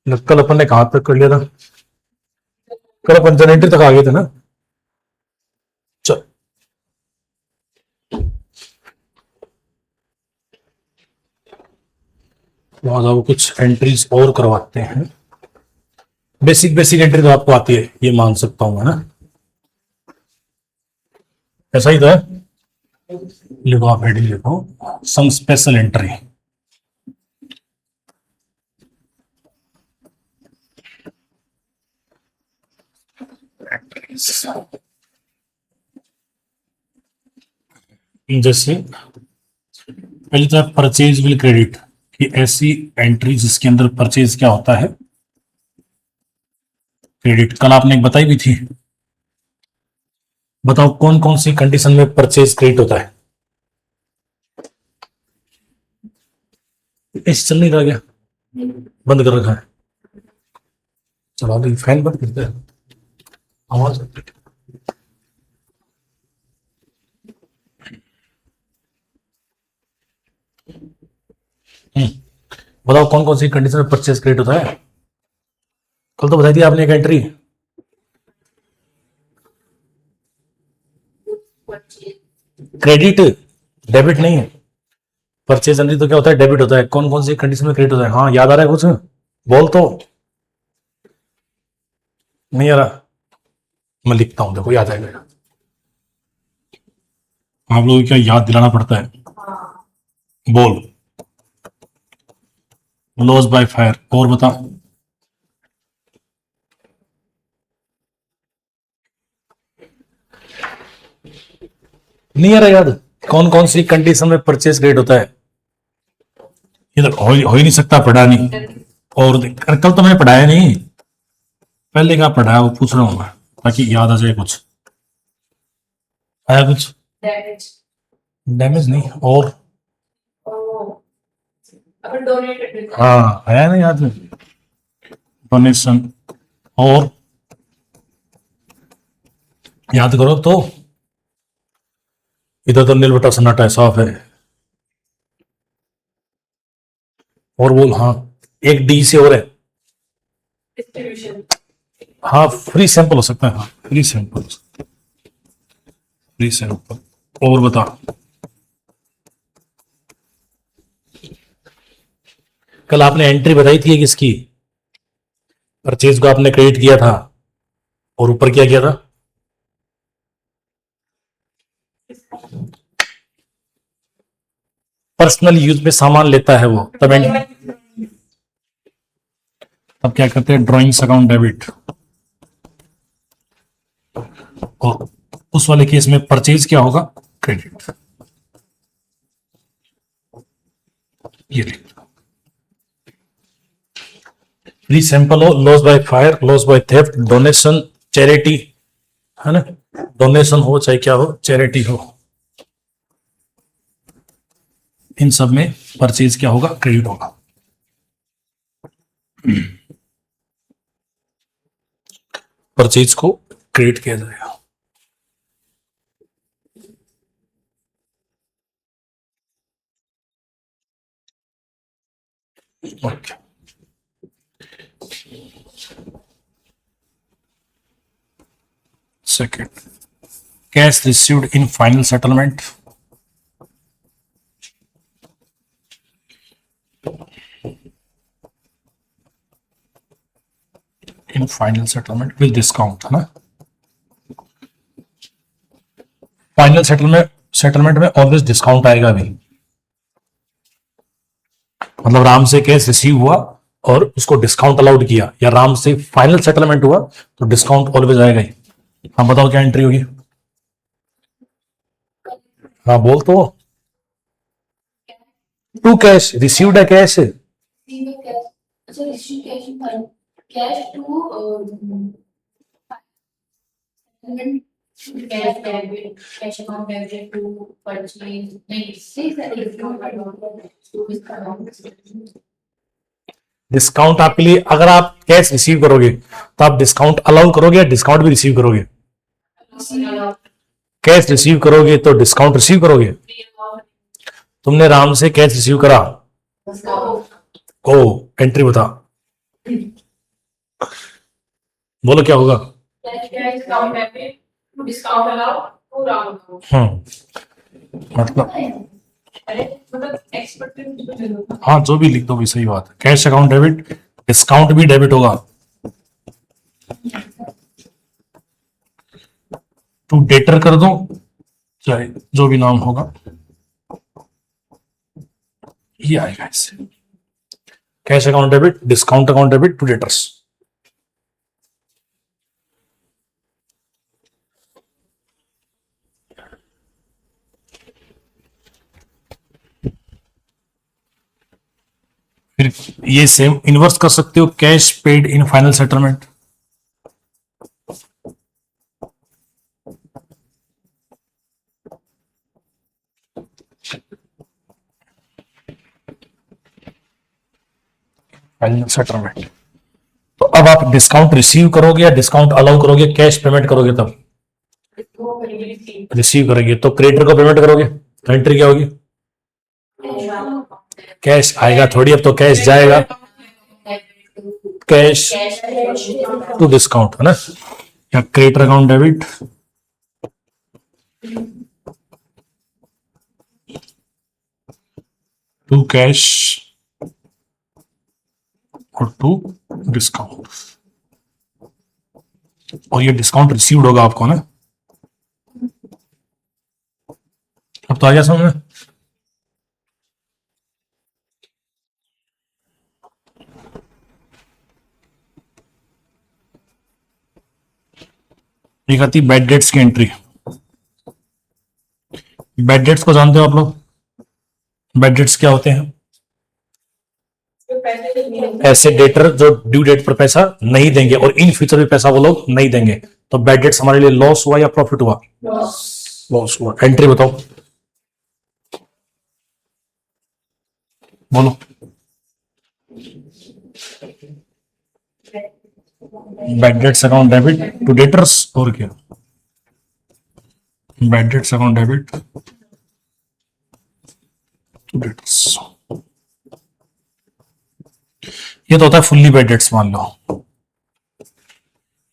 कल अपन ने कहां तक कर लिया था? कल अपन जनरेटर तक आ गए थे ना। चल, वहां जाओ, कुछ एंट्रीज और करवाते हैं। बेसिक बेसिक एंट्री तो आपको आती है, ये मान सकता हूँ, है ना? ऐसा ही तो है। लिखो, आप हेडिंग लिखो, सम स्पेशल एंट्री। जैसे पहले तो परचेज विल क्रेडिट कि ऐसी एंट्री जिसके अंदर परचेज क्या होता है, क्रेडिट। कल आपने एक बताई भी थी। बताओ कौन कौन सी कंडीशन में परचेज क्रेडिट होता है? एसी चल नहीं रहा क्या? बंद कर रखा है। चला दो, फैन बंद करते हैं, आवाज आती है। बताओ कौन कौन सी कंडीशन में परचेज क्रेडिट होता है? कल तो बताई थी आपने एक एंट्री। क्रेडिट, डेबिट नहीं है। परचेज एंट्री तो क्या होता है? डेबिट होता है। कौन कौन सी कंडीशन में क्रेडिट होता है? हाँ, याद आ रहा है कुछ? बोल तो। नहीं आ रहा? मैं लिखता हूं, देखो याद आएगा। आप लोगों को क्या याद दिलाना पड़ता है? बोल। Loss by fire. और बता। नहीं आ रहा याद? कौन कौन सी कंडीशन में परचेज क्रेडिट होता है? ये तो हो ही नहीं सकता, पढ़ा नहीं। और कल तो मैंने पढ़ाया नहीं, पहले क्या पढ़ाया वो पूछ रहा हूँ मैं, ताकि याद आ जाए कुछ। आया कुछ? डैमेज नहीं, और हाँ आया ना याद में, डोनेशन। और याद करो तो, इधर तो नील बटा सन्नाटा है, साफ है। और बोल। हाँ, एक डी से और है। हाँ, फ्री सैंपल हो सकता है। हाँ, फ्री सैंपल, फ्री सैंपल। और बता। कल आपने एंट्री बताई थी किसकी? परचेज को आपने क्रेडिट किया था, और ऊपर क्या किया था? पर्सनल यूज में सामान लेता है वो, तब तब क्या करते हैं? Drawings account debit. और उस वाले केस में परचेज क्या होगा? क्रेडिट। ये फ्री सैंपल हो, loss by fire, loss by theft, donation, charity, है ना? डोनेशन हो चाहे क्या हो, चैरिटी हो, इन सब में परचेज क्या होगा? क्रेडिट होगा। परचेज को क्रेडिट किया जाएगा। Okay. Second, cash received in final settlement. In final settlement with discount, है ना? फाइनल सेटलमेंट में ऑलवेज डिस्काउंट आएगा भी। मतलब राम से कैश रिसीव हुआ और उसको डिस्काउंट अलाउड किया, या राम से फाइनल सेटलमेंट हुआ, तो डिस्काउंट ऑलवेज आएगा ही। हाँ बताओ क्या एंट्री होगी? हाँ बोल तो। टू कैश, रिसीव्ड है कैश। डिस्काउंट आपके लिए, अगर आप कैश रिसीव करोगे तो आप डिस्काउंट अलाउ करोगे या डिस्काउंट भी रिसीव करोगे? कैश रिसीव करोगे तो डिस्काउंट रिसीव करोगे। तुमने राम से कैश रिसीव करा, ओ एंट्री बता। बोलो क्या होगा? Discount debit to discount allow to round. मतलब अरे मतलब एक्सपेक्टेड। हाँ, जो भी लिख दो भी सही बात है। कैश अकाउंट डेबिट, डिस्काउंट भी डेबिट होगा। टू डेटर कर दो, चाहे जो भी नाम होगा ये आएगा इससे। Cash account debit, discount account debit to debtors. फिर ये सेम इन्वर्स कर सकते हो, cash paid in final settlement. Final settlement. तो अब आप डिस्काउंट रिसीव करोगे या डिस्काउंट अलाउ करोगे? कैश पेमेंट करोगे तब रिसीव करोगे, तो क्रेडिटर को पेमेंट करोगे तो एंट्री क्या होगी? कैश आएगा थोड़ी, अब तो कैश जाएगा। कैश टू डिस्काउंट है ना, या creditor account debit to cash और टू डिस्काउंट। और ये डिस्काउंट रिसीव्ड होगा आपको ना। अब तो आ गया समझ में? एक आती बैड डेट्स की एंट्री। बैड डेट्स को जानते हो आप लोग? बैड डेट्स क्या होते हैं? ऐसे डेटर जो ड्यू डेट पर पैसा नहीं देंगे और इन फ्यूचर भी पैसा वो लोग नहीं देंगे। तो बैड डेट्स हमारे लिए लॉस हुआ या प्रॉफिट हुआ? लॉस हुआ। एंट्री बताओ, बोलो। Bad debts account debit to debtors, और क्या? Bad debts account debit to debtors. ये तो होता है फुल्ली बैड डेट्स, मान लो।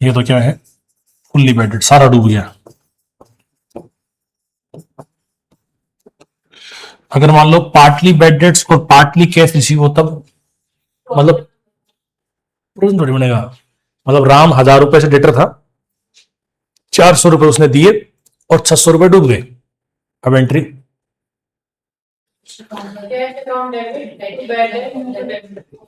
ये तो क्या है? फुल्ली बैड डेट, सारा डूब गया। अगर मान लो पार्टली बैड डेट्स और पार्टली कैश रिसीव हो, तब मतलब प्रूफ थोड़ी बनेगा। मतलब राम 1000 रुपए से डेटर था, 400 रुपए उसने दिए और 600 रुपए डूब गए। अब entry cash account debit bad debt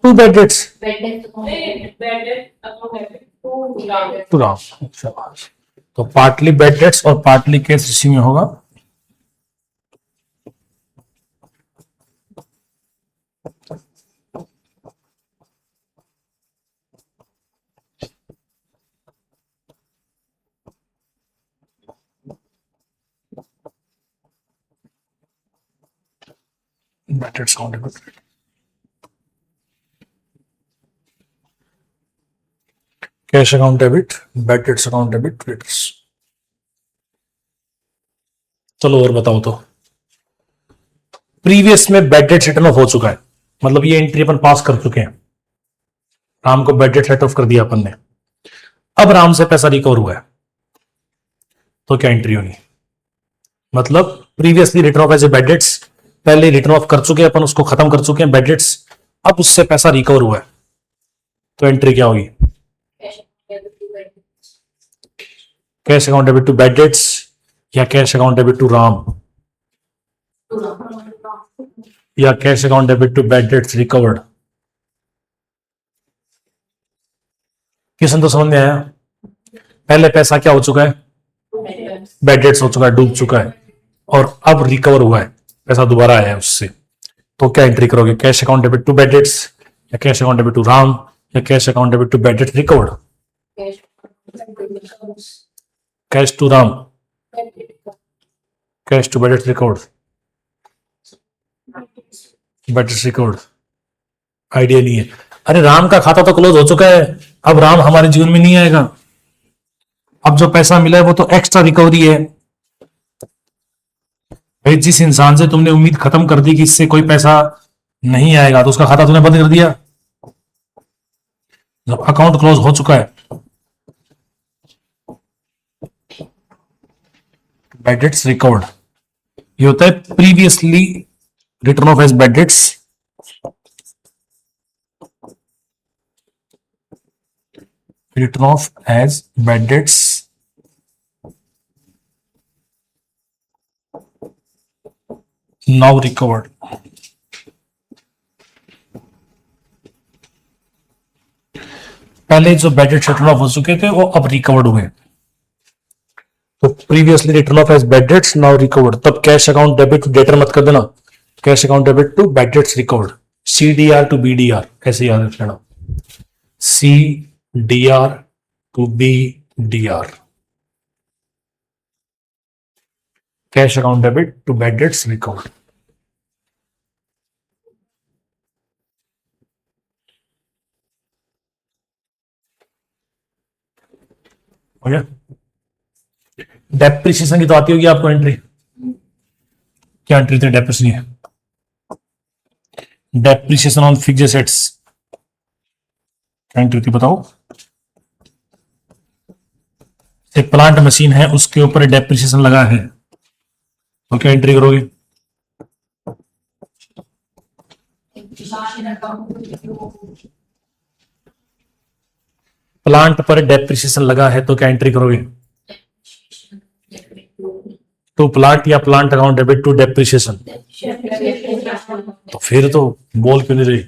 to bad debts bad debt account debit to round. To Ram. शाबाश। तो पार्टली बैड डेट्स और पार्टली कैश रिसीव में होगा bad debts account debit. Cash account debit, bad debts account debit, debtors. चलो और बताओ। तो previous में बैड डेट रिटर्न ऑफ हो चुका है, मतलब ये एंट्री अपन पास कर चुके हैं। राम को बैड डेट सेट ऑफ कर दिया अपन ने। अब राम से पैसा रिकवर हुआ है, तो क्या एंट्री होगी? मतलब previously written off as a bad debts, पहले रिटर्न ऑफ कर चुके हैं अपन, उसको खत्म कर चुके हैं बैड डेट्स। अब उससे पैसा रिकवर हुआ है, तो एंट्री क्या होगी? Cash account debit to bad debts या cash account debit to Ram या cash account debit to bad debts recovered. किसन तो समझ में आया? पहले पैसा क्या हो चुका है? बैड डेट्स हो चुका है, डूब चुका है, और अब रिकवर हुआ है, पैसा दोबारा आया है उससे। तो क्या एंट्री करोगे? Cash account debit to bad debts या cash account debit to Ram या cash account debit to bad debts recovered. Cash to Ram, cash to bad debts recovered, bad debts recovered. Idea नहीं है। अरे राम का खाता तो क्लोज हो चुका है, अब राम हमारे जीवन में नहीं आएगा। अब जो पैसा मिला है वो तो एक्स्ट्रा रिकवरी है भाई। जिस इंसान से तुमने उम्मीद खत्म कर दी कि इससे कोई पैसा नहीं आएगा, तो उसका खाता तुमने बंद कर दिया। जब अकाउंट क्लोज हो चुका है, बैड डेट्स रिकवर्ड, ये होता है previously written off as bad debts, written off as bad debts now recovered. पहले जो बैड डेट्स रिटर्न ऑफ हो चुके थे वो अब रिकवर्ड हुए, तो previously written off as bad debts now recovered, तब cash account debit to debtor मत कर देना, cash account debit to bad debts recovered, CDR to BDR, ऐसे याद रख लेना, CDR to BDR, cash account debit to bad debts recovered. हो गया। डेप्रिसिएशन की तो आती होगी आपको एंट्री, क्या एंट्री थी डेप्रिसिएशन है, डेप्रिसिएशन ऑन फिक्स्ड एसेट्स, क्या एंट्री थी बताओ। एक प्लांट मशीन है उसके ऊपर डेप्रिसिएशन लगा है, तो क्या एंट्री करोगे। प्लांट पर डेप्रिसिएशन लगा है तो क्या एंट्री करोगे, टू प्लांट या plant account debit to depreciation, तो फिर तो बोल क्यों नहीं रही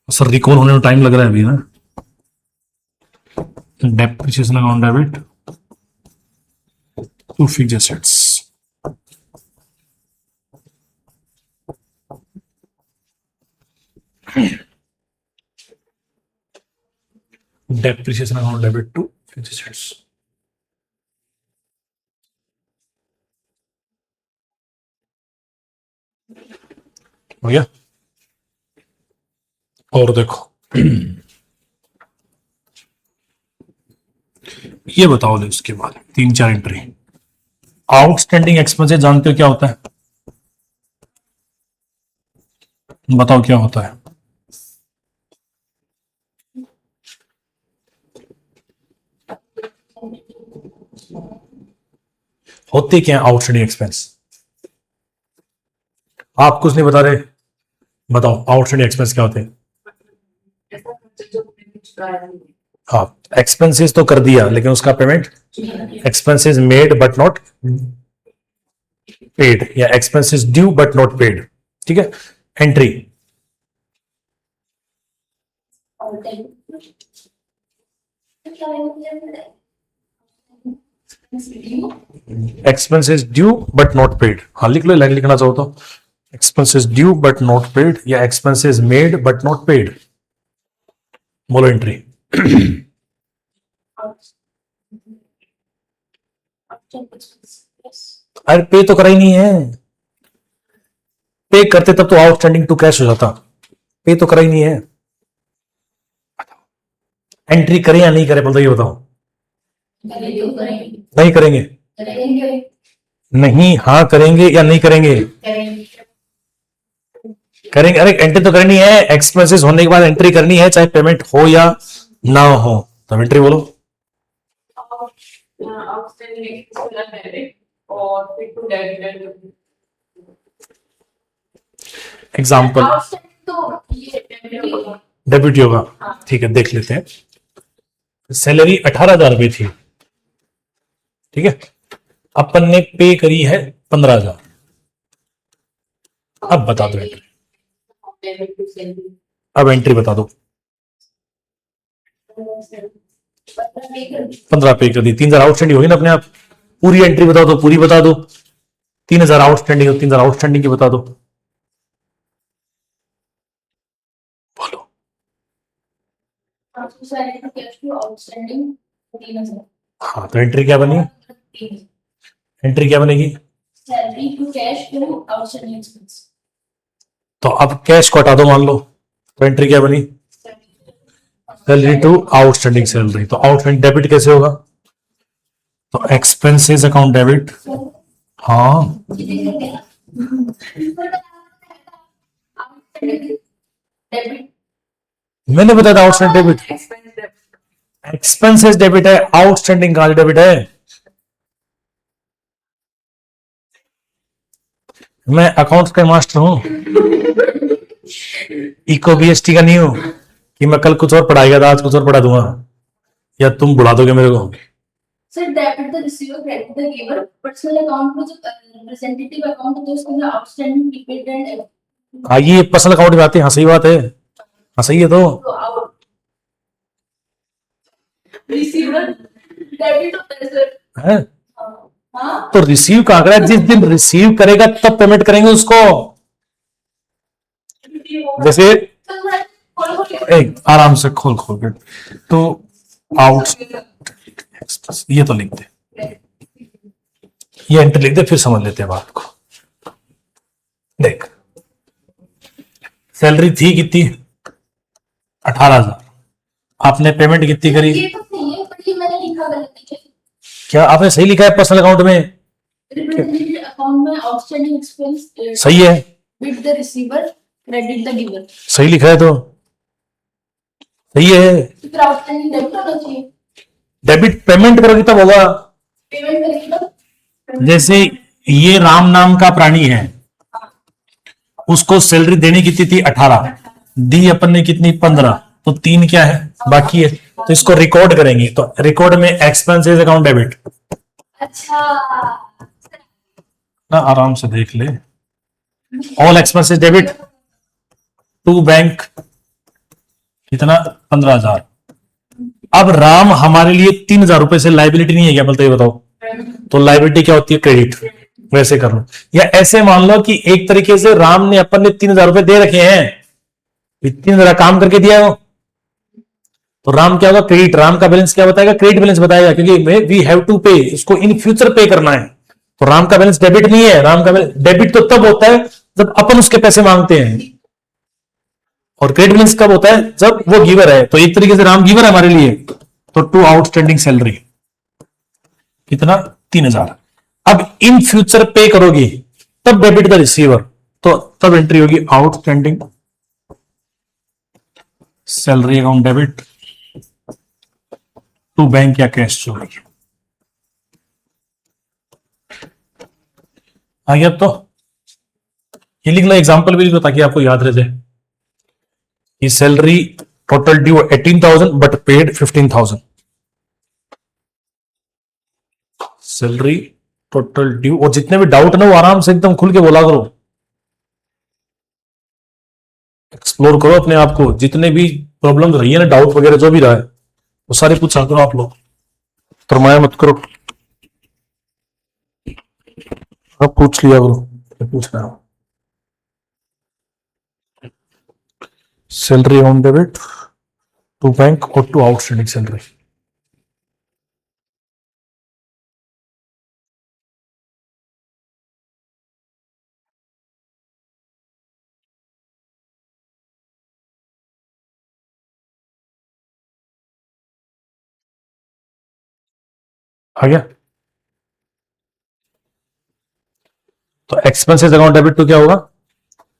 सर, रिकॉल होने में टाइम लग रहा है अभी ना। Depreciation account debit to fixed assets, depreciation account debit to fixed assets. हो गया। और देखो ये बताओ दे उसके बाद 3-4 एंट्री। आउटस्टैंडिंग एक्सपेंसेस जानते हो क्या होता है, बताओ क्या होता है। होते क्या है आउटस्टैंडिंग एक्सपेंस, आप कुछ नहीं बता रहे, बताओ आउटस्टैंडिंग एक्सपेंस क्या होते हैं। हाँ, एक्सपेंसेस तो कर दिया लेकिन उसका payment, expenses made but not paid, या expenses due but not paid, ठीक है। Entry expenses due but not paid, हाँ लिख लो, लाइन लिखना चाहो तो expenses due but not paid या expenses made but not paid, बोलो एंट्री। अरे पे तो करा ही नहीं है, पे करते तब तो आउटस्टैंडिंग टू कैश हो जाता, पे तो करा ही नहीं है। एंट्री करें या नहीं करें, बोलते ये बताओ। नहीं करेंगे, नहीं, हाँ करेंगे या नहीं करेंगे, करेंगे। अरे एंट्री तो करनी है, एक्सपेंसेस होने के बाद एंट्री करनी है, चाहे पेमेंट हो या ना हो, तो एंट्री बोलो। आउटस्टैंडिंग एक्सपेंस डेबिट और फिर टू डेबिट, एग्जाम्पल तो ये डेबिट होगा, डेबिट होगा, ठीक है देख लेते हैं। सैलरी 18,000 रुपए थी, ठीक है, अपन ने पे करी है 15,000, अब बता दो एंट्री, डेबिट टू सैलरी, अब एंट्री बता दो। 15 पे कर दी, 3,000 आउटस्टैंडिंग होगी ना अपने आप, पूरी एंट्री बता दो, पूरी बता दो। 3,000 आउटस्टैंडिंग हो, 3,000 आउटस्टैंडिंग की बता दो, बोलो। हाँ तो एंट्री क्या बनी, एंट्री क्या बनेगी, salary to cash to outstanding expense, तो अब कैश को हटा दो मान लो, तो एंट्री क्या बनी, सैलरी टू आउटस्टैंडिंग सैलरी, तो आउटस्टैंडिंग डेबिट कैसे होगा, तो एक्सपेंसेस अकाउंट डेबिट, हाँ डेबिट मैंने बताया था आउटस्टैंडिंग डेबिट, एक्सपेंसेस डेबिट है, आउटस्टैंडिंग का डेबिट है। मैं अकाउंट्स का मास्टर हूं, इको बीएसटी का नहीं हूं कि मैं कल कुछ और पढ़ाएगा था आज कुछ और पढ़ा दूंगा, या तुम बुला दोगे मेरे को। Sir debit the receiver credit the giver personal account में जो रिप्रेजेंटेटिव अकाउंट है तो उसके अंदर आउटस्टैंडिंग डिपेंडेंट हाँ ये पर्सनल अकाउंट में आते हैं, हाँ सही बात है, हाँ सही है। तो रिसीवर डेबिट होता है सर। है हाँ तो रिसीव का आंकड़ा जिस दिन रिसीव करेगा तब पेमेंट करेंगे उसको। जैसे एक आराम से खोल खोल के तो आउट ये तो लिख दे, ये एंटर लिख दे, फिर समझ लेते हैं बात को। देख सैलरी थी कितनी 18,000, आपने पेमेंट कितनी करी? ये तो सही है पर ये मैंने लिखा गलत है। क्या आपने सही लिखा है पर्सनल अकाउंट में? रिप्रेजेंटेटिव अकाउंट में आउटस्टैंडिंग एक्सपेंस सही है, with the receiver credit the giver. सही लिखा है तो सही है। तो फिर आउटस्टैंडिंग डेबिट होना चाहिए। डेबिट पेमेंट करोगे तब होगा। पेमेंट करेंगे तो जैसे ये राम नाम का प्राणी है, उसको सैलरी देनी कितनी थी 18, दी अपन ने कितनी 15, तो 3 क्या है बाकी है, तो इसको रिकॉर्ड करेंगे। तो रिकॉर्ड में एक्सपेंसेस अकाउंट डेबिट अच्छा ना, आराम से देख ले। All expenses debit to bank कितना 15,000। अब राम हमारे लिए 3,000 रुपए से लाइबिलिटी नहीं है क्या, बोलते ये बताओ। तो लाइबिलिटी क्या होती है क्रेडिट, वैसे कर लो। या ऐसे मान लो कि एक तरीके से राम ने अपन ने 3,000 रुपए दे रखे हैं, 3,000 काम करके दिया हो, तो राम क्या होगा क्रेडिट, राम का बैलेंस क्या बताएगा क्रेडिट बैलेंस बताएगा, क्योंकि वी हैव टू पे, इसको इन फ्यूचर पे करना है। तो राम का बैलेंस डेबिट नहीं है, राम का डेबिट तो तब होता है जब अपन उसके पैसे मांगते हैं, और क्रेडिट बैलेंस कब होता है जब वो गिवर है। तो एक तरीके से राम गिवर है हमारे लिए। तो टू आउटस्टैंडिंग सैलरी कितना 3,000। अब इन फ्यूचर पे करोगी तब डेबिट द रिसीवर, तो तब एंट्री होगी outstanding salary account debit to bank या कैश जो है। आगे अब तो ये लिख लो, एग्जांपल भी लिख लो ताकि आपको याद रह जाए कि salary total due 18,000 but paid 15,000। Salary total due, और जितने भी डाउट ना वो आराम से एकदम खुल के बोला करो, एक्सप्लोर करो अपने आप को। जितने भी प्रॉब्लम रही है ना, डाउट वगैरह जो भी रहा है वो सारे पूछा करो आप लोग, तरमाया मत करो। अब पूछ लिया करो, पूछना है। Salary on debit to bank और टू आउटस्टैंडिंग सैलरी। आ गया। तो एक्सपेंसेस अकाउंट डेबिट टू क्या होगा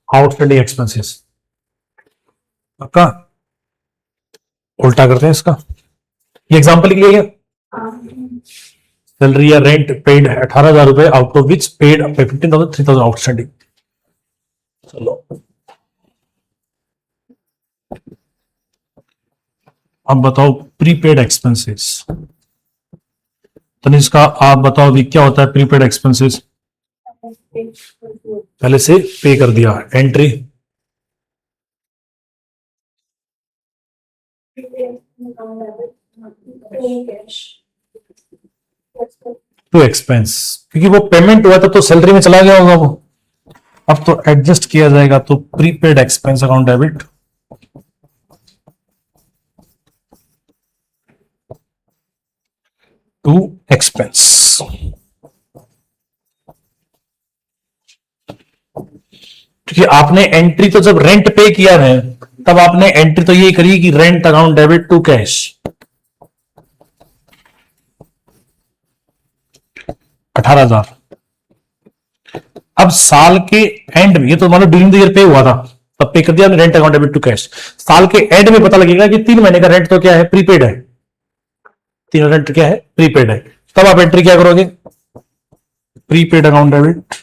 आउटस्टैंडिंग एक्सपेंसेस। पक्का उल्टा करते हैं इसका, ये एग्जांपल लिख लिया। सैलरी या रेंट पेड 18,000 रुपए, out of which paid 15,000 3,000 outstanding. चलो अब बताओ प्रीपेड एक्सपेंसेस। तनिष्का आप बताओ अभी क्या होता है प्रीपेड एक्सपेंसेस? पहले से पे कर दिया, एंट्री टू एक्सपेंस, क्योंकि वो पेमेंट हुआ था तो सैलरी में चला गया होगा वो। अब तो एडजस्ट किया जाएगा, तो prepaid expense account debit to expense. क्योंकि आपने एंट्री तो जब रेंट पे किया है तब आपने एंट्री तो ये करी कि rent account debit to cash 18,000। अब साल के एंड में, ये तो मान लो ड्यूरिंग द ईयर पे हुआ था, तब पे कर दिया rent account debit to cash. साल के एंड में पता लगेगा कि 3 महीने का रेंट तो क्या है, प्रीपेड है, 3 रेंट क्या है, प्रीपेड है। तब आप एंट्री क्या करोगे, प्रीपेड अकाउंट डेबिट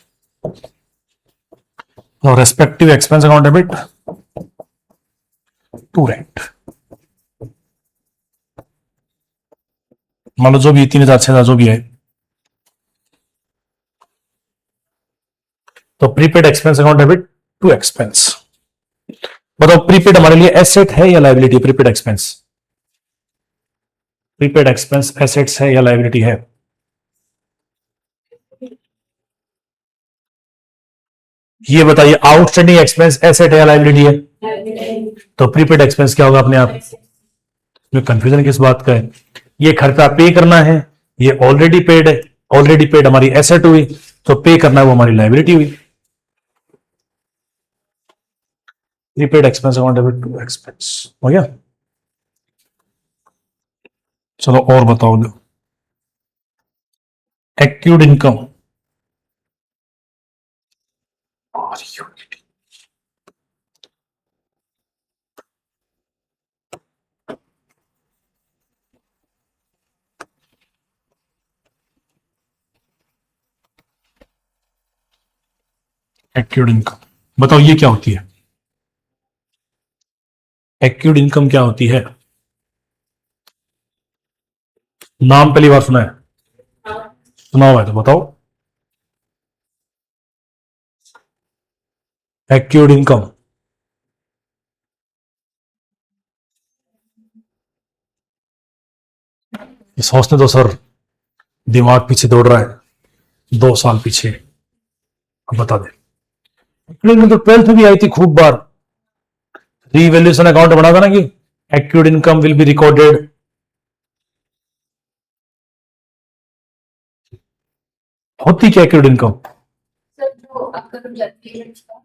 और respective expense account debit to rent. मान लो जो भी 3,000 6,000 जो भी है, तो prepaid expense account debit to expense. बताओ प्रीपेड हमारे लिए एसेट है या liability? Prepaid expense, prepaid expense assets है या लायबिलिटी है? ये बताइए, आउटस्टैंडिंग एक्सपेंस एसेट है या लायबिलिटी है? तो प्रीपेड एक्सपेंस क्या होगा अपने आप में? कंफ्यूजन किस बात का है? ये खर्चा पे करना है, ये ऑलरेडी पेड है, ऑलरेडी पेड हमारी एसेट हुई, तो पे करना है वो हमारी लायबिलिटी हुई। Prepaid expense account debit to expense हो गया। चलो और बताओ, दो एक्यूड इनकम, एक्यूड इनकम बताओ ये क्या होती है? एक्यूड इनकम क्या होती है? नाम पहली बार सुना है? सुना हुआ है तो बताओ। एक्यूड इनकम सोचने दो सर, दिमाग पीछे दौड़ रहा है 2 साल पीछे। अब बता दे। में तो 12th में भी आई थी खूब बार, रीवैल्यूएशन अकाउंट बना था ना कि accrued income will be recorded. होती क्या एक्यूड इनकम? सर जो आपका पेमेंट्स का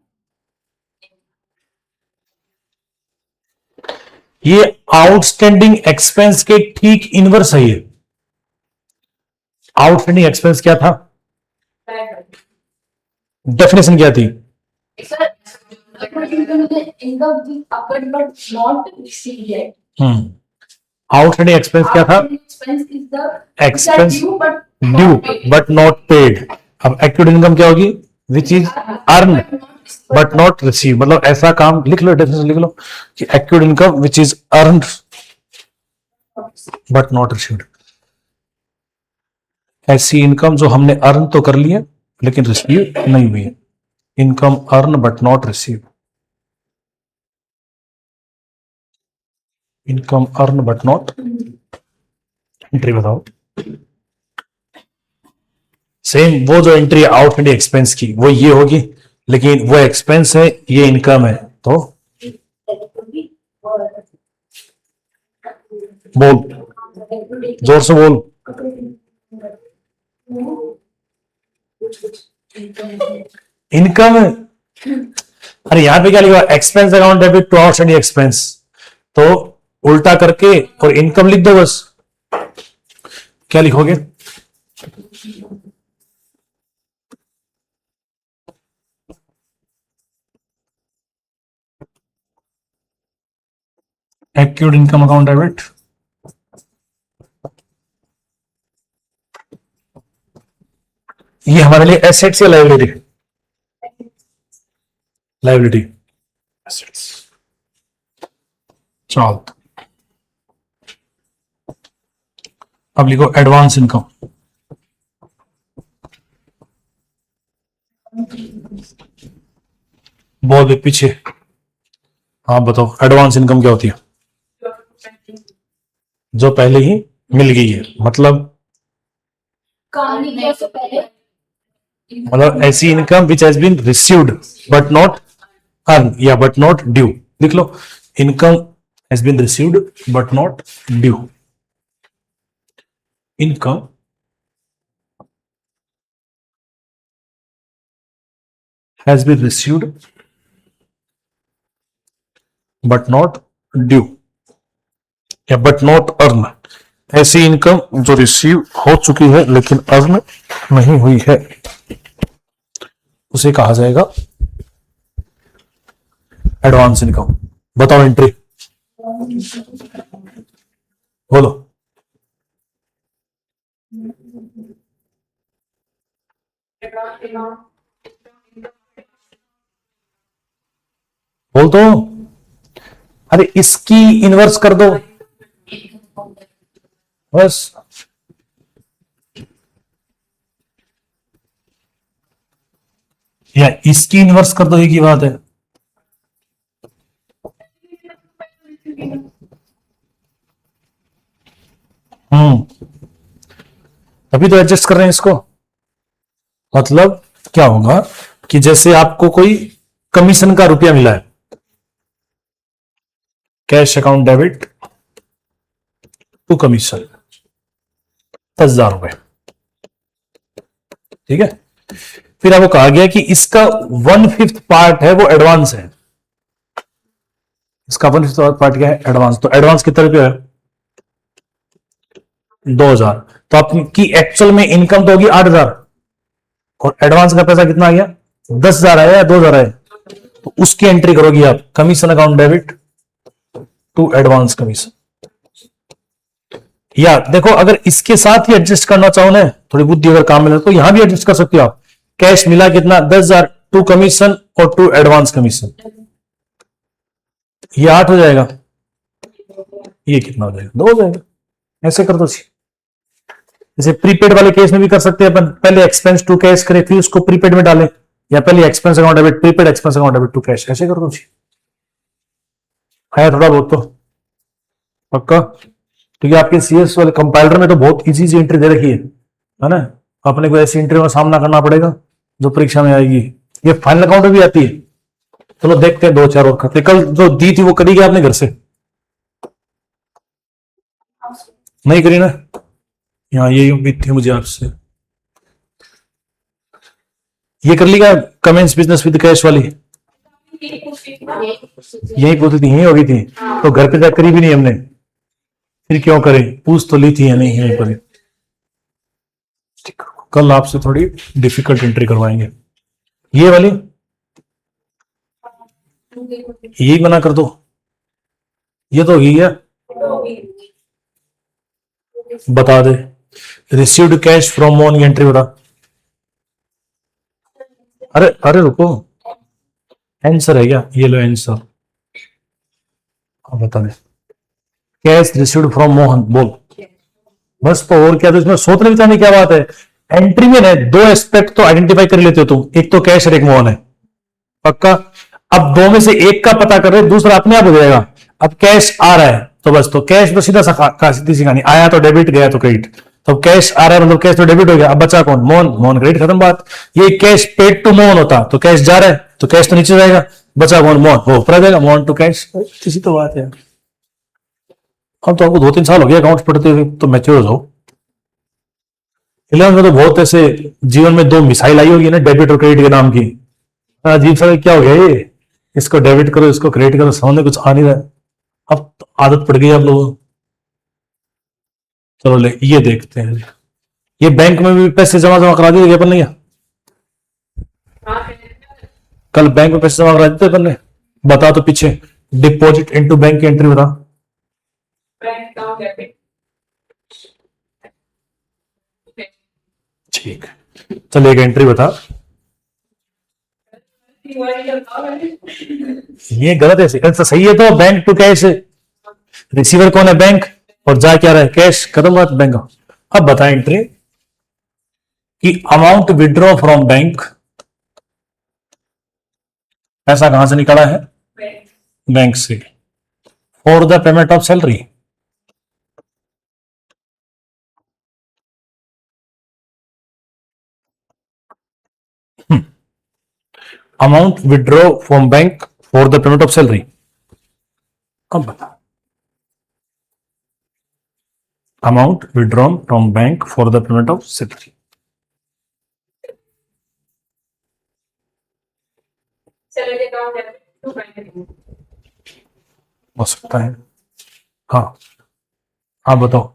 ये आउटस्टैंडिंग एक्सपेंस के ठीक इनवर्स है। ये आउटस्टैंडिंग एक्सपेंस क्या था, डेफिनेशन क्या थी? Sir income occurred but not received yet. Outstanding expense क्या था? Expense is the expense due but due but not paid. अब एक्यूड इनकम क्या होगी? Which is earn but not receive. मतलब ऐसा काम लिख लो, डेफिनेशन लिख लो कि accrued income which is earn but not received. ऐसी इनकम जो हमने अर्न तो कर ली है लेकिन रिसीव नहीं हुई है। Income earn but not receive, income earn but not. Entry बताओ। सेम वो जो एंट्री आउटस्टैंडिंग एक्सपेंस की वो ये होगी, लेकिन वो एक्सपेंस है ये इनकम है, तो बोल, जोर से बोल। इनकम है। अरे यहां पे क्या लिखा? Expense account debit to outstanding expense, तो उल्टा करके और इनकम लिख दो बस। क्या लिखोगे? एक्यूड इनकम अकाउंट डेबिट ये हमारे लिए एसेट्स या लायबिलिटी? Liability, assets. चल अब लिखो एडवांस इनकम। बहुत भी पीछे। हाँ बताओ, एडवांस इनकम क्या होती है? जो पहले ही मिल गई है, मतलब काम नहीं किया उससे पहले मतलब ऐसी income which has been received but not earn या बट नॉट ड्यू। लिख लो, income has been received but not due. Income has been received but not due या बट नॉट अर्न। ऐसी इनकम जो रिसीव हो चुकी है लेकिन अर्न नहीं हुई है, उसे कहा जाएगा एडवांस इनकम। बताओ एंट्री, बोलो। बोल तो, अरे इसकी इन्वर्स कर दो बस। या इसकी इन्वर्स कर दो, एक ही बात है। अभी तो एडजस्ट कर रहे हैं इसको। मतलब क्या होगा कि जैसे आपको कोई कमीशन का रुपया मिला है, cash account debit to commission 10,000 रुपए, ठीक है। फिर आपको कहा गया कि इसका 1/5 पार्ट है वो एडवांस है। इसका 1/5 पार्ट क्या है? एडवांस। तो एडवांस कितना रुपया है? 2,000। तो आपकी एक्चुअल में इनकम तो होगी 8,000 और एडवांस का पैसा कितना आ गया? 10,000 आया या 2,000 आया? तो उसकी एंट्री करोगी आप, commission account debit to advance commission. या देखो, अगर इसके साथ ही एडजस्ट करना चाहो ना, थोड़ी बुद्धि अगर काम मिले तो यहां भी एडजस्ट कर सकते हो आप। कैश मिला कितना? 10,000 टू कमीशन और टू एडवांस कमीशन, ये 8 हो जाएगा। ये कितना हो जाएगा? 2 हो जाएगा। ऐसे कर दो। जैसे प्रीपेड वाले केस में भी कर सकते हैं अपन, पहले एक्सपेंस टू कैश करें फिर उसको प्रीपेड में डालें, या पहले expense account debit prepaid expense account debit to cash, ऐसे कर दो। है थोड़ा बहुत तो पक्का, क्योंकि आपके सीएस वाले कंपाइलर में तो बहुत इजी सी एंट्री दे रखी है ना। अपने को ऐसी एंट्री का सामना करना पड़ेगा जो परीक्षा में आएगी। ये फाइनल अकाउंट में भी आती है। चलो देखते हैं 2-4 और खाते। कल जो दी थी वो करी गया आपने घर से? नहीं करी ना? यहाँ यही उम्मीद थी मुझे आपसे। ये कर लीगा कमेंस बिजनेस विद कैश वाली? यही पूछी थी, यही होगी थी। तो घर पे जाकर करी भी नहीं हमने, फिर क्यों करें? पूछ तो ली थी या नहीं यहीं पर। कल आपसे थोड़ी डिफिकल्ट एंट्री करवाएंगे। ये वाली यही बना कर दो। ये तो होगी है, बता दे। रिसीव्ड कैश फ्रॉम मोन, एंट्री बता। अरे अरे रुको, आंसर है क्या? ये लो आंसर, बता दे। कैश रिसीव्ड फ्रॉम मोहन, बोल बस। तो और क्या? तो इसमें सोचने विचारने क्या बात है? एंट्री में है 2 एस्पेक्ट तो आइडेंटिफाई कर लेते हो तुम, एक तो कैश और एक मोहन है, पक्का। अब 2 में से एक का पता कर रहे, दूसरा अपने आप हो जाएगा। अब कैश आ रहा है तो बस, तो कैश तो सीधा सीधी सी कहानी, आया तो डेबिट गया तो क्रेडिट। तो कैश आ रहा है मतलब कैश तो डेबिट हो गया। अब बचा कौन? मोहन। मोहन क्रेडिट, खत्म बात। ये कैश पेड टू मोहन होता तो कैश जा रहा है तो कैश तो नीचे जाएगा, बचा कौन? मोहन। वो ऊपर आ जाएगा, मोहन टू कैश। इसी तो बात है। अब तो आपको 2-3 साल हो गया अकाउंट्स पढ़ते हुए, तो मैच्योर हो जाओ। 11 में तो बहुत ऐसे जीवन में 2 मिसाइल आई होगी ना, डेबिट और क्रेडिट के नाम की। अजीब सा क्या हो गया ये, इसको डेबिट करो इसको क्रेडिट करो, समझ में कुछ आ नहीं रहा है। अब तो आदत पड़ गई आप लोगों को। चलो ले ये देखते हैं। ये बैंक में भी पैसे जमा करा दिए अपन ने? कल बैंक में पैसे जमा करा देते अपन ने? बता तो पीछे, डिपॉजिट इनटू बैंक की एंट्री बता। ठीक, चल एक एंट्री बता। ये गलत है, तो सही है। तो बैंक टू कैश, रिसीवर कौन है? बैंक, और जा क्या रहा है? कैश, खत्म बात बैंक। अब बता एंट्री कि अमाउंट विड्रॉ फ्रॉम बैंक, पैसा कहां से निकाला है? बैंक से, for the payment of salary. Amount withdraw from bank for the payment of salary. अब बता, amount withdrawn from bank for the payment of salary. हो सकता है, हाँ। हाँ बताओ।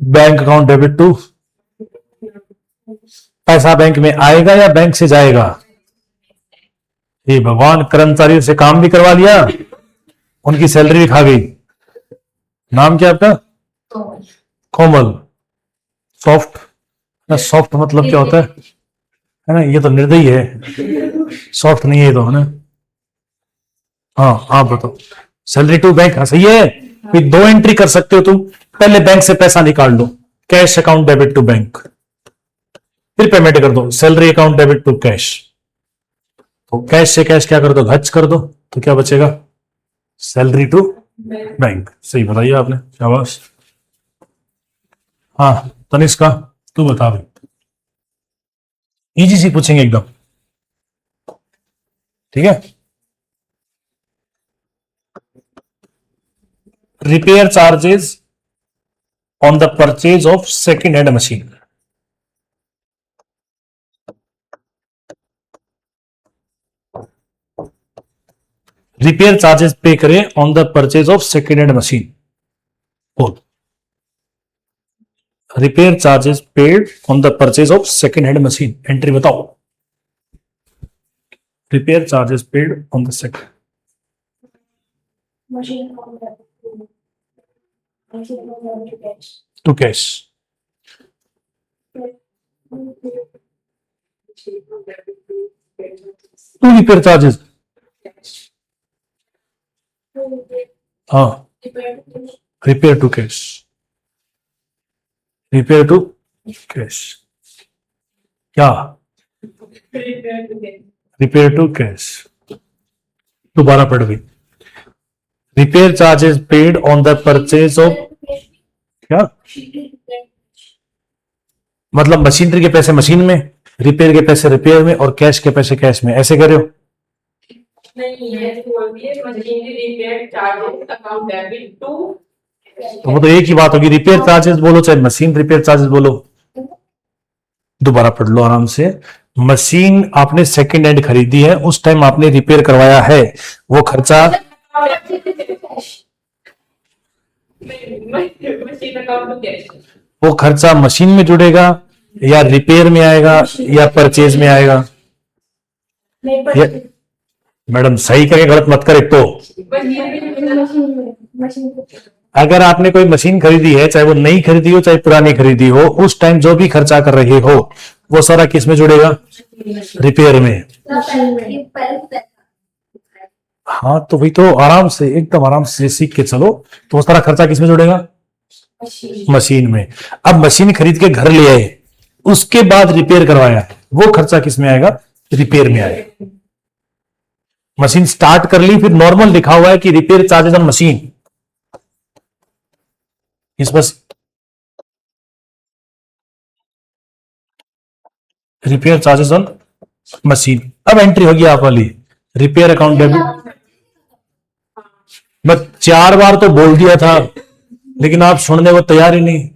बैंक अकाउंट डेबिट टू, पैसा बैंक में आएगा या बैंक से जाएगा? ये भगवान, कर्मचारियों से काम भी करवा लिया, उनकी सैलरी भी खा गई। नाम क्या आपका? तो कोमल। सॉफ्ट ना, सॉफ्ट मतलब क्या होता है ना, ये तो निर्दयी है, सॉफ्ट नहीं है ये तो, है ना। हाँ आप बताओ। सैलरी टू बैंक, हाँ सही है। फिर 2 एंट्री कर सकते हो तुम। पहले बैंक से पैसा निकाल लो, cash account debit to bank, फिर पेमेंट कर दो, salary account debit to cash. तो कैश से कैश क्या कर दो, घच कर दो, तो क्या बचेगा? Salary to bank. सही बताइए आपने, शाबाश। हाँ तनिष्का, तू बता भाई। इजी सी पूछेंगे एकदम, ठीक है। Repair charges on the purchase of second hand machine. Repair charges pay करें on the purchase of second hand machine. बोल। Repair charges paid on the purchase of second hand machine, entry बताओ। Repair charges paid on the second machine account cash. To cash. To repair charges, हाँ repair to cash, repair to cash क्या? Repair to cash. दोबारा पढ़ गई। Repair charges paid on the purchase of, क्या मतलब? Machinery के पैसे machine में, रिपेयर के पैसे रिपेयर में, और कैश के पैसे कैश में, ऐसे कह रहे हो? नहीं है जो बोलती है machinery repair charges account debit to. तो वो तो एक ही बात होगी, रिपेयर चार्जेस बोलो चाहे मशीन रिपेयर चार्जेस बोलो। दोबारा पढ़ लो आराम से। मशीन आपने सेकंड हैंड खरीदी है, उस टाइम आपने रिपेयर करवाया है, वो खर्चा, मशीन अकाउंट टू कैश। वो खर्चा मशीन में जुड़ेगा या रिपेयर में आएगा या परचेज में आएगा? ये- मैडम सही करके गलत मत करे तो। अगर आपने कोई मशीन खरीदी है, चाहे वो नई खरीदी हो चाहे पुरानी खरीदी हो, उस टाइम जो भी खर्चा कर रहे हो वो सारा किस में जुड़ेगा? रिपेयर में। हाँ तो वही तो, आराम से एकदम आराम से सीख के चलो। तो वो सारा खर्चा किस में जुड़ेगा? मशीन में। अब मशीन खरीद के घर ले आए, उसके बाद रिपेयर करवाया, वो खर्चा किस में आएगा? रिपेयर में आएगा। मशीन स्टार्ट कर ली, फिर नॉर्मल लिखा हुआ है कि रिपेयर चार्जेस ऑन मशीन, इस बस रिपेयर चार्जेस ऑन मशीन। अब एंट्री होगी आप वाली, रिपेयर अकाउंट डेबिट। मैं 4 बार तो बोल दिया था, लेकिन आप सुनने को तैयार ही नहीं।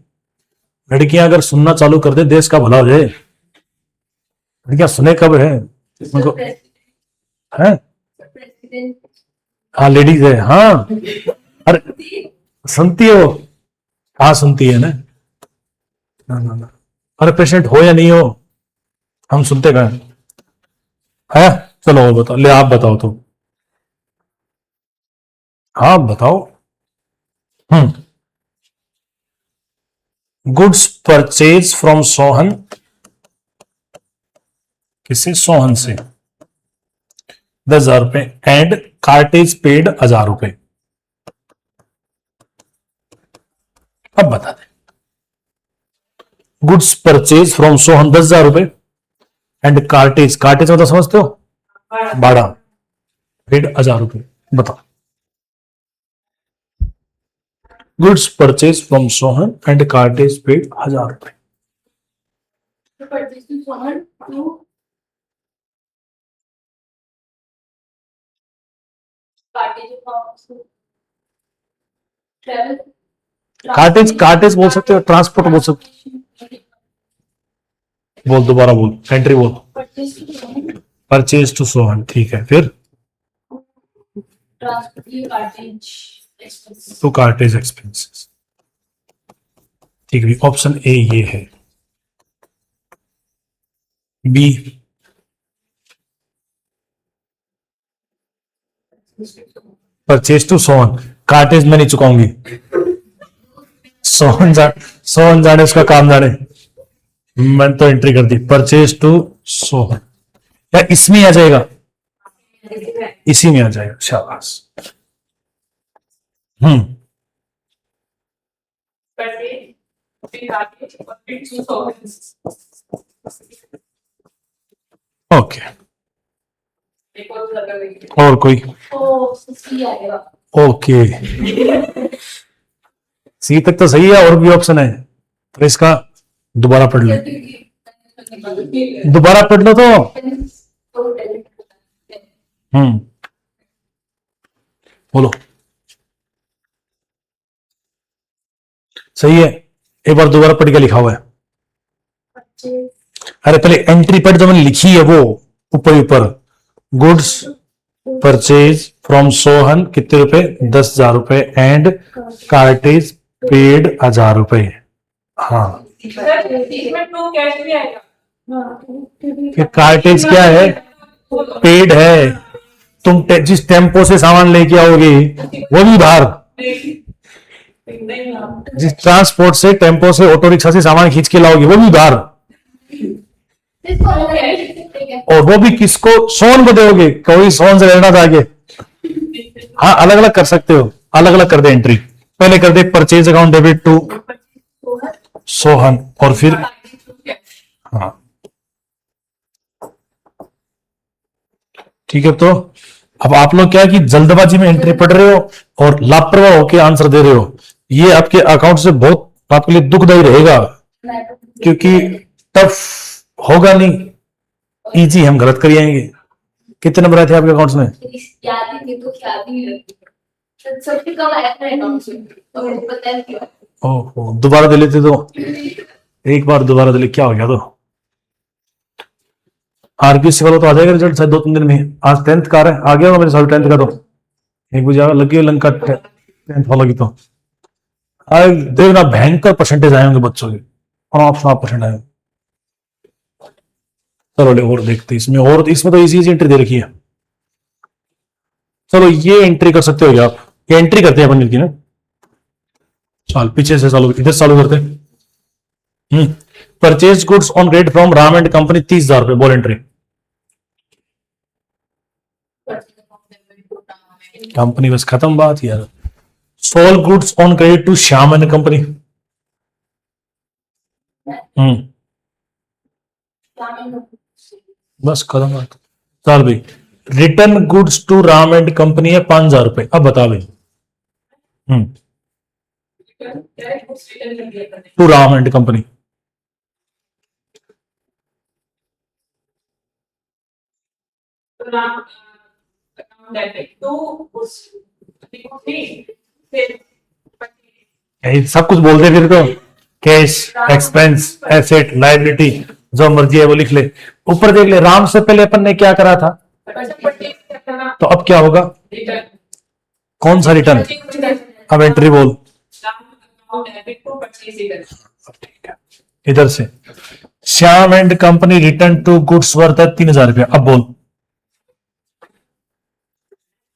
लड़कियां अगर सुनना चालू कर दे, देश का भला हो जाए। लड़कियां सुने कब है उनको, है? हाँ लेडीज है, हाँ। अरे सुनती है वो, हाँ सुनती है ना। ना। अरे पेशेंट हो या नहीं हो, हम सुनते कहाँ है? चलो और बताओ, ले आप बताओ तो। हाँ बताओ। गुड्स परचेज फ्रॉम सोहन, किसे? सोहन से 10,000 रुपए, एंड कार्टेज पेड 1,000 रुपए। अब बता दे। गुड्स परचेज फ्रॉम सोहन 10,000 रुपए, एंड कार्टेज, कार्टेज मतलब समझते हो? भाड़ा, पेड 1,000 रुपए। बताओ। Goods purchase from Sohan and cartridge paid 1,000 रुपए। कार्टेज, कार्टेज बोल सकते हो, ट्रांसपोर्ट बोल सकते हो। बोल, दोबारा बोल, एंट्री बोल। परचेज टू सोहन, ठीक है, फिर टू कार्टेज एक्सपेंसेस। ठीक है, ऑप्शन ए ये है। B purchase to Sohan, cartage में नहीं चुकाऊंगी, सोहन जाने उसका काम जाने। मैंने तो एंट्री कर दी परचेज टू सोहन, या इसमें आ जाएगा, इसी में आ जाएगा, शाबाश। ओके, और कोई? सी आएगा। ओके, सी तक तो सही है, और भी ऑप्शन है, तो इसका दोबारा पढ़ लो, दोबारा पढ़ लो तो। बोलो, सही है, एक बार दोबारा पढ़ के लिखा हुआ है। अरे पहले एंट्री पढ़ जो मैंने लिखी है वो ऊपर ऊपर, गुड्स परचेज फ्रॉम सोहन कितने रुपए, 10,000 रुपए, एंड कार्टेज पेड 1,000 रुपए। हाँ, इसमें टू कैश भी आएगा। कार्टेज क्या है, पेड है। तुम जिस टेम्पो से सामान लेके आओगे वो भी उधार, जिस ट्रांसपोर्ट से, टेम्पो से, ऑटो रिक्शा से सामान खींच के लाओगे वो भी उधार, और वो भी किसको, सोन को दोगे, कोई सोन से लेना था आगे। हाँ, अलग अलग कर सकते हो, अलग अलग कर दे एंट्री, पहले कर दे purchase account debit to Sohan, और फिर हाँ ठीक है। तो अब आप लोग क्या है कि जल्दबाजी में एंट्री पढ़ रहे हो और लापरवाह होकर आंसर दे रहे हो, ये आपके अकाउंट से बहुत आपके लिए दुखदायी रहेगा, क्योंकि टफ होगा नहीं, इजी हम गलत कर आएंगे। कितने नंबर आए थे आपके अकाउंट्स में? याद ही नहीं, तो याद ही नहीं, सबसे कम आया था अकाउंट में, और पता नहीं क्यों। ओहो, दोबारा दे लेते तो, एक बार दोबारा दे ले, क्या हो गया? तो आरपीएससी वाला तो आ जाएगा रिजल्ट शायद 2-3 दिन में, आज 10th का आ गया होगा मेरे साथ 10th का, तो 1 बजे लगी हुई लंका 10th वाला की, तो देखना भयंकर परसेंटेज आए होंगे बच्चों के, और आप परसेंट आए। चलो ले और देखते इसमें, और इसमें तो इजी एंट्री दे रखी है। चलो ये एंट्री कर सकते हो आप, ये एंट्री करते हैं अपन की ना, चल पीछे से चालू, इधर चालू करते हैं। Purchase goods on credit from Ram and company 30,000 रुपए, बोल एंट्री। कंपनी बस खत्म बात यार। Sold goods on credit to Shyam and company, बस खत्म बात। चल भाई, return goods to Ram and company है 5,000 रुपए, अब बता भाई। टू राम एंड कंपनी, सब कुछ बोलते फिर तो, कैश, एक्सपेंस, एसेट, लायबिलिटी, जो मर्जी है वो लिख ले। ऊपर देख ले, राम से पहले अपन ने क्या करा था, तो अब क्या होगा, कौन सा रिटर्न? अब एंट्री बोल। ठीक है, इधर से Shyam and company return to goods worth है 3,000 रुपया, अब बोल।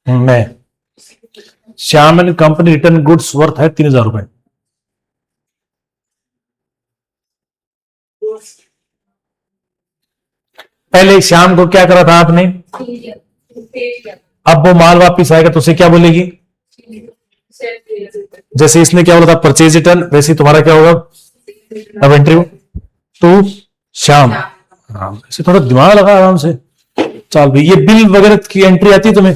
मैं Shyam and company return goods worth है 3,000 रुपए। पहले श्याम को क्या करा था आपने, अब वो माल वापिस आएगा तो उसे क्या बोलेगी, जैसे इसने क्या बोला था परचेज रिटर्न, वैसे तुम्हारा क्या होगा, अब एंट्री टू श्याम। हाँ, ऐसे थोड़ा दिमाग लगा आराम से। चल भाई, ये बिल वगैरह की एंट्री आती है तुम्हें?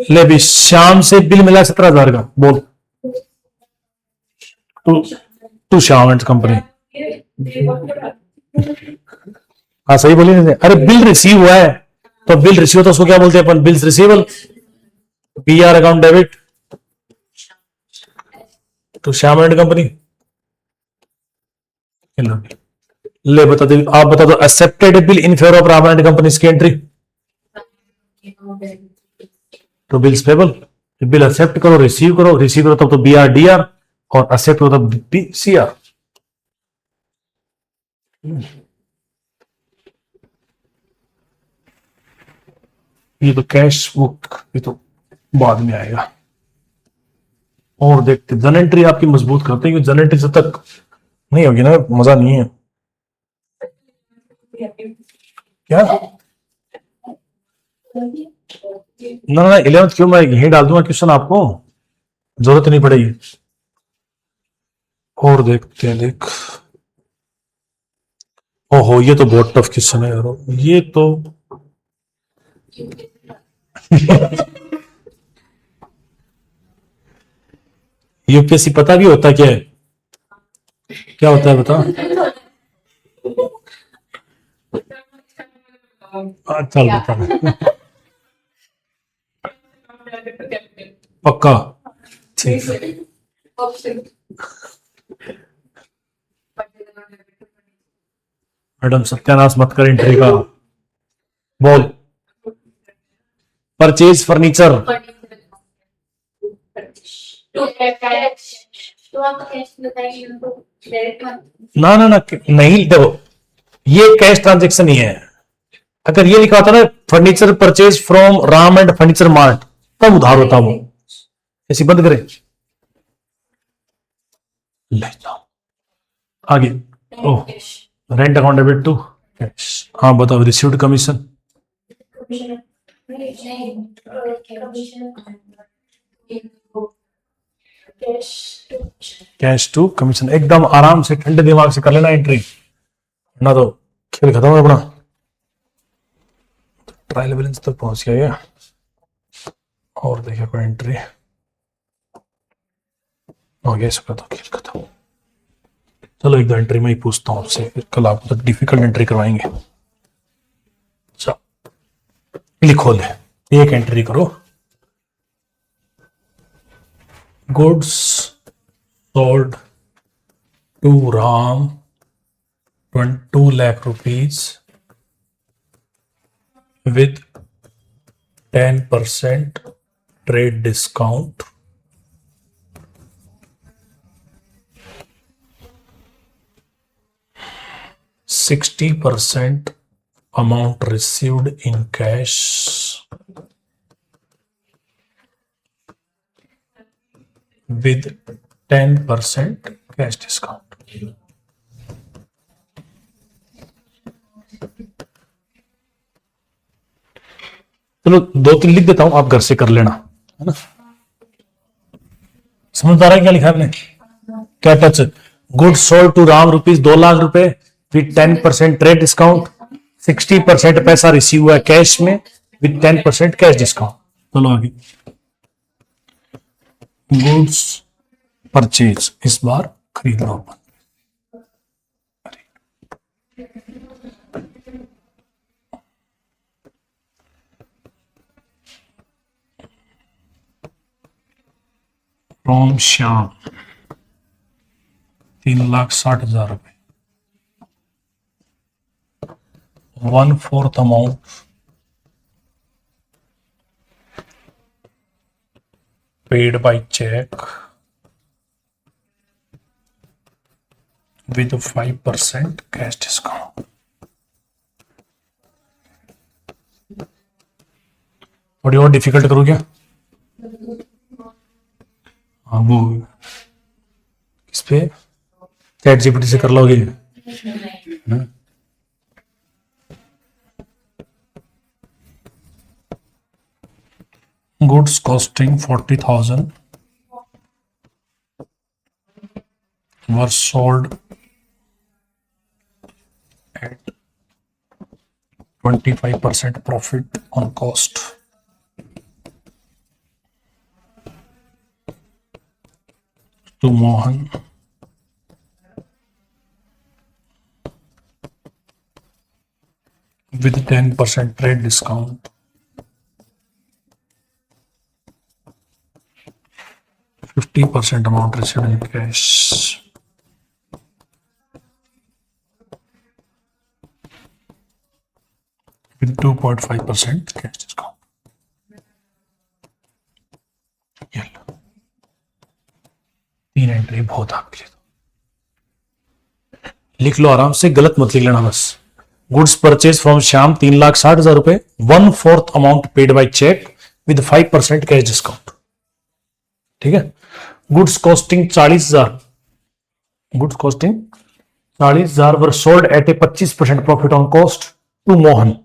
ले भी, श्याम से बिल मिला 17,000 का, बोल। टू श्याम एंड कंपनी, हाँ सही बोली नहीं? अरे बिल रिसीव हुआ है, तो बिल रिसीव तो उसको क्या बोलते हैं अपन, bills receivable, PR account debit to Shyam and company. ले बता दो, आप बता दो, accepted bill in favour of Ram and company की एंट्री तो बिल्स पेबल, बिल एक्सेप्ट करो, रिसीव करो तब तो बी आर डी आर, और एक्सेप्ट करो तब बी सी आर। ये तो कैश बुक, ये तो बाद में आएगा। और देखते जन एंट्री आपकी मजबूत करते हैं, क्योंकि जन एंट्री जब तक नहीं होगी ना मजा नहीं है। क्या ना ना 11th क्यों, मैं यही डाल दूंगा क्वेश्चन, आपको जरूरत नहीं पड़ेगी। और देखते हैं, देख ओहो ये तो बहुत टफ क्वेश्चन है यार, ये तो यूपीएससी पता भी होता क्या है, क्या होता है बता। चल बता पक्का, ठीक है। मैडम सत्यानाश मत कर एंट्री का, बोल। परचेज फर्नीचर, ना ना ना नहीं, देखो ये कैश ट्रांजेक्शन ही है। अगर ये लिखा होता ना furniture purchase from Ram and furniture mart, तब उधार होता वो। ऐसी बंद करें, ले जाओ आगे। Oh rent account debit to cash. हाँ बताओ, received commission, cash to commission. एकदम आराम से ठंडे दिमाग से कर लेना एंट्री, ना तो खेल खत्म है अपना। ट्रायल बैलेंस तक पहुंच गया ये। और देखिए कोई एंट्री हो गया, इसका तो खेल खत्म। चलो एक दो एंट्री में ही पूछता हूँ आपसे, फिर कल आपको तो डिफिकल्ट एंट्री करवाएंगे। अच्छा लिखो, ले एक एंट्री करो। Goods sold to Ram 2 lakh rupees with 10% trade discount, %60 amount received in cash with 10% cash discount। चलो 2-3 लिख देता हूं, आप घर से कर लेना, है ना। समझ आ रहा है क्या लिखा है आपने, क्या टच। Good sold to Ram ₹2 lakh with 10% trade discount, 60% पैसा रिसीव हुआ है कैश में विद 10% कैश डिस्काउंट। चलो आगे, गुड्स परचेज, इस बार खरीद लो। फ्रॉम श्याम 3,60,000 रुपए, 1/4 amount paid by check with 5% cash discount। थोड़ी और डिफिकल्ट करूँ क्या? हाँ वो किस पे, चैट जीपीटी से कर लोगे? Goods costing 40,000 were sold at 25% profit on cost to Mohan with 10% trade discount, 50% amount received in cash with 2.5% cash discount। ये लो, 3 एंट्री बहुत आपके लिए। लिख लो आराम से, गलत मत लिख लेना बस। गुड्स परचेज फ्रॉम श्याम 3,60,000 रुपए, 1/4 amount paid by cheque with 5% cash discount. ठीक है। Goods costing 40,000, goods costing 40,000 were sold at a 25% profit on cost to Mohan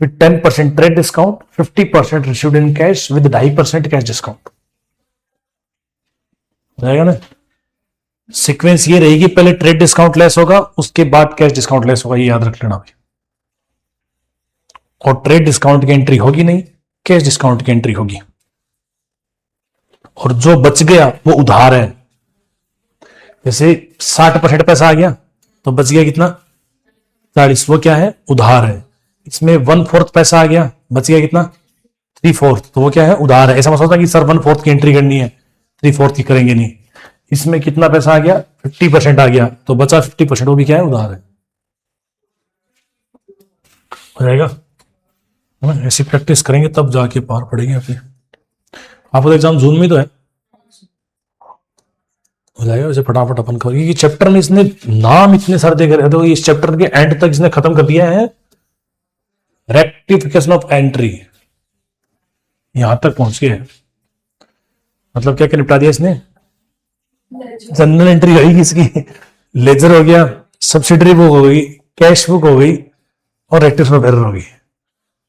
with 10% trade discount, 50% received in cash with 2.5% cash discount। रहेगा ना। Sequence ये रहेगी, पहले trade discount less होगा, उसके बाद कैश डिस्काउंट लेस होगा, ये याद रख लेना भाई। और ट्रेड डिस्काउंट की एंट्री होगी नहीं, कैश डिस्काउंट की एंट्री होगी। और जो बच गया वो उधार है। जैसे 60% पैसा आ गया तो बच गया कितना, 40, वो क्या है, उधार है। इसमें 1/4 पैसा आ गया, बच गया कितना, 3/4, तो वो क्या है, उधार है। ऐसा मत सोचना कि सर 1/4 की एंट्री करनी है, 3/4 की करेंगे नहीं। इसमें कितना पैसा आ गया, 50% आ गया, तो बचा 50%, वो भी क्या है, उधार है। हो जाएगा है ना। ऐसी प्रैक्टिस करेंगे तब जाके पार पड़ेगी अपनी। आपका एग्जाम जून में तो है, हो जाएगा वैसे फटाफट अपन करेंगे। कि चैप्टर में इसने नाम इतने सारे देकर रहे, तो इस चैप्टर के एंड तक इसने खत्म कर दिया है रेक्टिफिकेशन ऑफ एंट्री, यहां तक पहुंच गए। मतलब क्या क्या निपटा दिया इसने, जनरल एंट्री हो गई इसकी, लेजर हो गया, सब्सिडरी बुक हो गई, कैश बुक हो गई, और रेक्टिफिकेशन ऑफ एरर हो गई।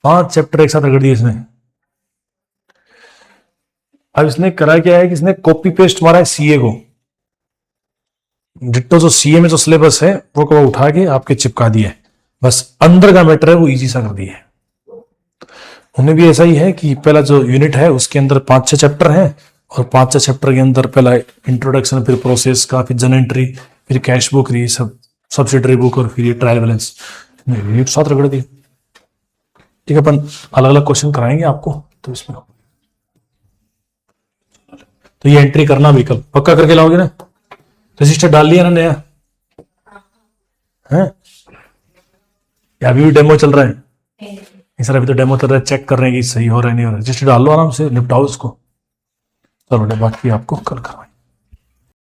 5 चैप्टर एक साथ रगड़ दिए इसने। अब इसने करा क्या है कि इसने कॉपी पेस्ट मारा है सीए को, डिट्टो जो सीए में जो सिलेबस है वो को उठा के आपके चिपका दिया है, बस अंदर का मैटर है वो इजी सा कर दिया है। उन्हें भी ऐसा ही है कि पहला जो यूनिट है उसके अंदर 5-6 चैप्टर हैं, और 5-6 चैप्टर के अंदर पहला इंट्रोडक्शन, फिर प्रोसेस का, फिर जन एंट्री, फिर कैश बुक, ये सब सब्सिडरी बुक, और फिर ये ट्रायल बैलेंस, यूनिट साथ रगड़ दिए। ठीक है, अपन अलग अलग क्वेश्चन कराएंगे आपको, तो इसमें तो ये एंट्री करना भी कल पक्का करके लाओगे ना। रजिस्टर डाल लिया ना नया है, या अभी भी डेमो चल रहा है? सर अभी तो डेमो चल रहा है, चेक कर रहे हैं कि सही हो रहा है नहीं हो रहा है। रजिस्टर डाल लो, आराम से निपटाओ इसको। चलो बाकी आपको कल करवाएंगे।